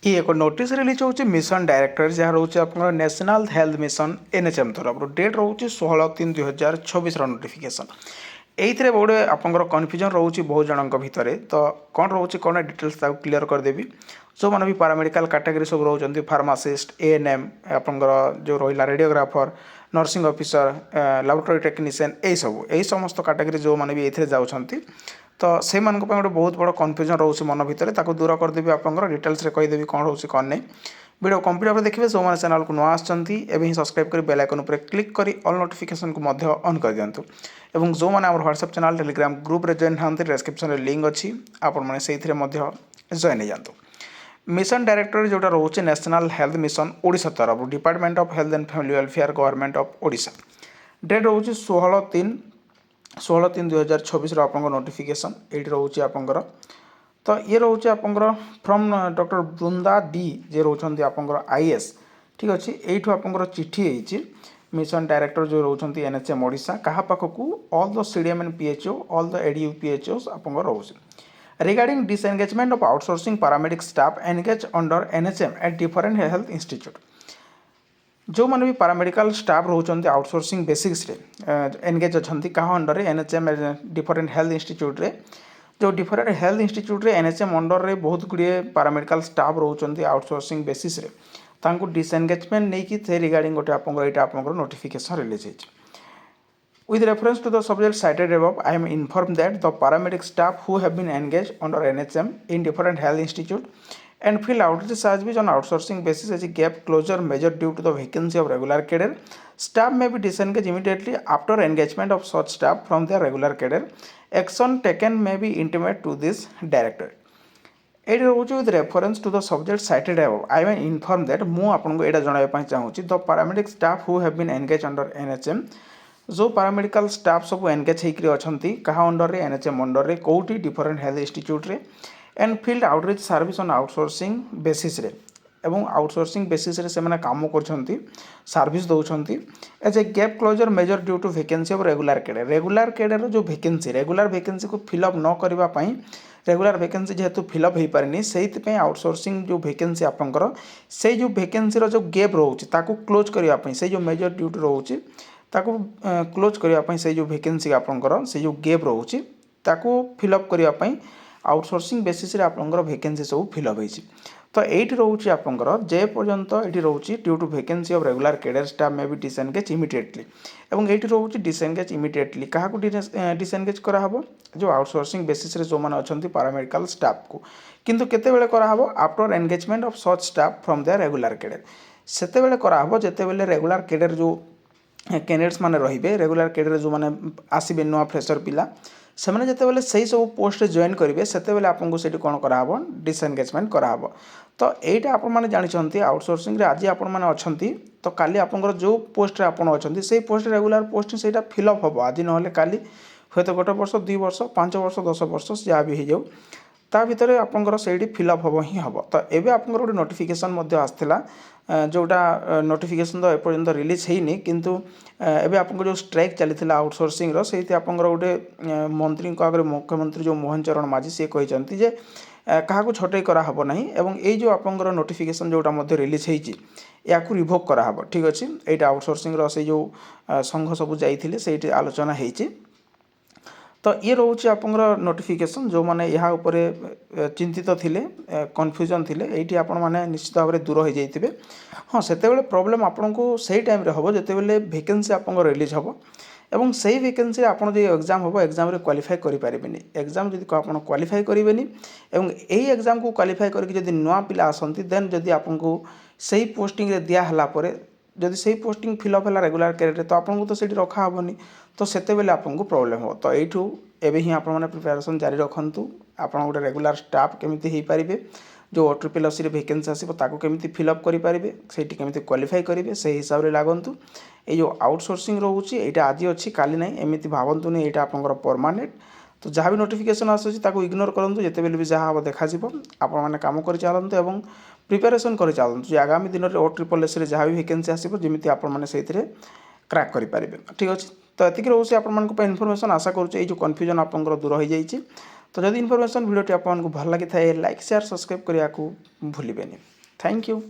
ये एक notice release होची मिशन डायरेक्टर जहाँ रोचे आपन नेशनल हेल्थ मिशन एनएचएम तरफ डेट रोचे 16/3/2024 नोटिफिकेशन एइथरे गोटे आपंकर कन्फ्यूजन रोचे बहुत जन भितर तो कौन रोचे कौन डिटेल्स क्लीयर करदेवी जो मैंने भी पारामेडिकल कैटेगरी सब रोचे फार्मासिस्ट एएनएम आपंकर जो रहा radiographer nursing officer laboratory technician यही समस्त कैटेगरी जो मैंने भी ये जाऊँगी तो से गोटे बहुत बड़ कन्फ्यूजन रोचे मन भितर दूर करदेवी आप डिटेल्स कहीदेवी कौन रोचे कौन नहीं वीडियो कंप्लीट भाव देखिए जो मैंने चैनल को नुआ आसछंती एवं सब्सक्राइब कर बेल आइकन पर क्लिक कर ऑल नोटिफिकेशन को मध्य ऑन कर दिंतु एवं जो मैंने आम व्हाट्सएप चैनल टेलीग्राम ग्रुप रे जॉइन हाँ डिस्क्रिप्शन में लिंक अच्छी आपने से जॉइन हो जातु मिशन डायरेक्टर जोटा रोचे नेशनल हेल्थ मिशन ओडिशा तरफ department of health and family welfare government of Odisha date रोचे 16/3/2024 आप नोटिफिकेशन ये रोचे आपंकर तो ये रोचे आपंकर फ्रॉम डॉक्टर बृंदा डी जे रोचंती आपंकर आईएएस ठीक अच्छे यू आपंकर चिठी होती मिशन डायरेक्टर जो रोचंती एनएचएम ओडिशा कहा पाखकू all the CDM and PHO all the ADU PHOs आपंकर रोचे regarding disengagement of outsourcing paramedic staff engage under NHM at different health institute जो मैंने भी पारामेडिकल स्टाफ रोचंती आउटसोर्सिंग बेसिक्स एनगेज अच्छा क्या under NHM different health institute रे जो डिफरेंट हेल्थ इंस्टीट्यूट रे एनएचएम अंडर रे बहुत गुड़िए पारामेडिकल स्टाफ रोचंती आउटसोर्सिंग बेसिस रे तांको डिसएंगेजमेंट नहीं कि से रिगार्डिंग गोटे आपंकर नोटिफिकेशन रिलीज होती With reference to the subject cited above, I am informed that the paramedic staff who have been engaged under NHM in different health institute and fill outreach service on outsourcing basis as a gap closure measure due to the vacancy of regular cadre. Staff may be disengaged immediately after engagement of such staff from their regular cadre. Action taken may be intimate to this director. ଏଇଠି ରହୁଛି with reference to the subject cited above, I am informed that ମୁଁ ଆପଣଙ୍କୁ ଏଇଟା ଜଣାଇବା ପାଇଁ ଚାହୁଁଛି the paramedic staff who have been engaged under NHM जो paramedical staff सब एनगेज होकर अच्छा क्या अंडर रे एनएचएम अंडर रे कौटी डिफरेंट हेल्थ इंस्टीट्यूट रे and field outreach service on outsourcing basis रे एवं आउटसोर्सिंग बेसिस रे से मैंने काम कर सर्विस दौरान as a gap closure measure due to vacancy of regular cadre जो वैकेंसी रेगुलर वैकेंसी को फिलअप न करने रेगुलर वैकेंसी जेहेतु फिलअप हो पारे से आउटसोर्सिंग जो वैकेंसी आपंकर से जो वैकेंसी जो गैप रोचे क्लोज करने से जो मेजर ड्यूटी रोचे ताकू क्लोज करने से जो वैकेंसी आपंकर से जो गैप रोचे फिलअप करने आउटसोर्सिंग बेसिस आपंकर वैकेंसी सब फिलअप होती तो ये रोचे आपंकर जे पर्यंत ये रोचे due to vacancy of regular cadre staff में भी डिसएंगेज इमिडिएटली एवं ये रोचे डिसएंगेज इमिडिएटली क्या डिसएंगेज कराहब जो आउटसोर्सिंग बेसिस जो मैंने अच्छा पारामेडिकल स्टाफ को किंतु केतेबेले कराहब after engagement of such staff from their regular cadre सेतेबेले कराहब जेतेबेले रेगुलर कैडर जो कैंडिडेट्स माने रहिबे रेगुलर कैडर जो माने आसीबे नुआ फ्रेशर पिला से मैंने जिते से सब पोस्ट जॉइन करेंगे से आपको से कौन कराब डिसएंगेजमेंट कराब तो यहीटा आपने जानते आउटसोर्सिंग आज अच्छा तो काली आप जो पोस्ट अच्छा से पोस्ट रेगुलर पोस्ट से फिलअप हम आज ना काली हूँ तो गोटे वर्ष 2 वर्ष 5 वर्ष 10 वर्ष जहाँ भी हो जाऊ ता भितर आपंकर से फिलअप हम ही हम तो ये आप गोटे नोटिफिकेशन आसाला जोटा नोटिफिकेशन तो एपर्यंत रिलीज होनी किंतु एबे आपको जो स्ट्राइक चली आउटसोर्सिंग से आपंकर गोटे मंत्री आगे मुख्यमंत्री जो मोहन चरण माझी सी कहते जे क्या छटई कराहब ना एवं ये जो आपंकर नोटिफिकेशन जोटा रिलीज होती या रिभोक कराहब ठीक अच्छे यहाँ आउटसोर्सिंग से जो संघ सब जाइए से आलोचना होती तो ये रोचे आपंकर नोटिफिकेशन जो मैंने यहाँ उपर चिंतित थिले कन्फ्यूजन थिले ये आपण मैंने निश्चित भाव में दूर हो जाइए हाँ से प्रॉब्लम आपन को सही टाइम हम जिते वैकेंसी आप रिलीज हम एवं से वैकेंसी आप जो एग्जाम हम एग्जाम क्वालिफाई करें एग्जाम जब आप क्वालिफाई करेंगे एवं यही एग्जाम को क्वालिफाई करके नुआ पिला आसती देन जदि आपको सही पोस्टिंग रे दिया जदि से पोस्टिंग फिलअप है रेगुलर कैरियर तो आपको तो सीट रखा हेनी तो से आपको प्रोब्लेम हो तो यू एवं ही आपने प्रिपेरेसन जारी रखु आप गोटे रेगुलर स्टाफ केमी हो पारे जो OSSC वैकेंसी आसो केमी फिलअप करेंगे से क्वालिफाई करेंगे से हिसाब से लागंतु ये जो आउटसोर्सिंग रोचे यहाँ आज अच्छी काली ना एमती भावतुनि यहाँ आपंकर परमानेंट तो जहाँ भी नोटिफिकेशन आसूँ इग्नोर करूँ जिते भी जहाँ हम देखा आपने कम कर चलते और प्रिपेरेसन कर चलते आगामी दिन में OSSC जहाँ भी वैकेंसी आसो जमी आपने से क्रैक करेंगे ठीक अच्छे तो ये रोचे आप इनफर्मेशन आशा करूँ जो कन्फ्यूजन आपंकर दूर हो जाइए तो जदि इनफॉरमेशन वीडियोटी आपको भल लगी थाए लाइक शेयर सब्सक्राइब करने को भूलें। Thank you.